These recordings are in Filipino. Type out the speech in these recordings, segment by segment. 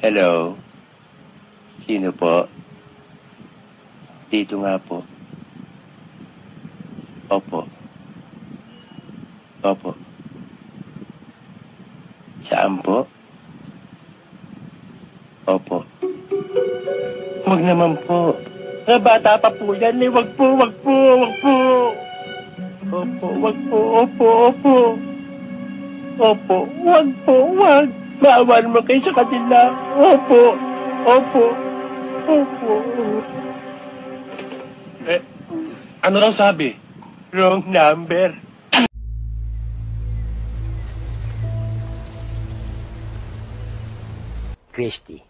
Hello? Sino po? Dito nga po. Opo. Opo. Saan po? Opo. Huwag naman po. Mga bata pa po yan eh. Wag po, wag po, wag po. Opo, wag po, opo, opo. Opo, wag po, wag. Maawa naman kayo sa kanila. Opo, opo, opo. Ano raw sabi? Wrong number. Christy,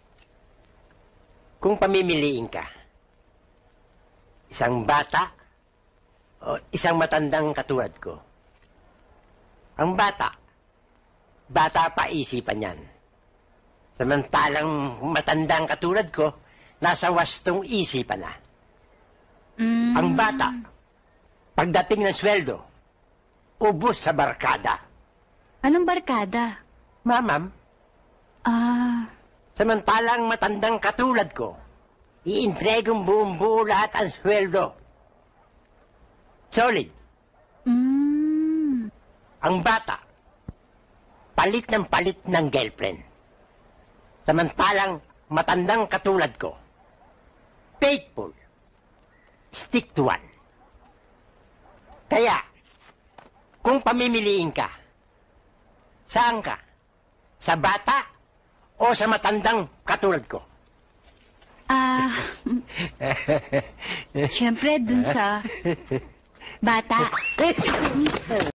kung pamimiliin ka, isang bata o isang matandang katulad ko, ang bata pa isipan yan. Samantalang matandang katulad ko, nasa wastong isipan na. Ang bata, pagdating ng sweldo, ubos sa barkada. Anong barkada? Mamam, samantalang matandang katulad ko, iintegong buong-buo lahat ang sweldo. Solid. Ang bata, palit ng girlfriend. Samantalang matandang katulad ko, faithful. Stick to one. Kaya, kung pamimiliin ka, saan ka? Sa bata o sa matandang katulad ko? Siyempre dun sa bata.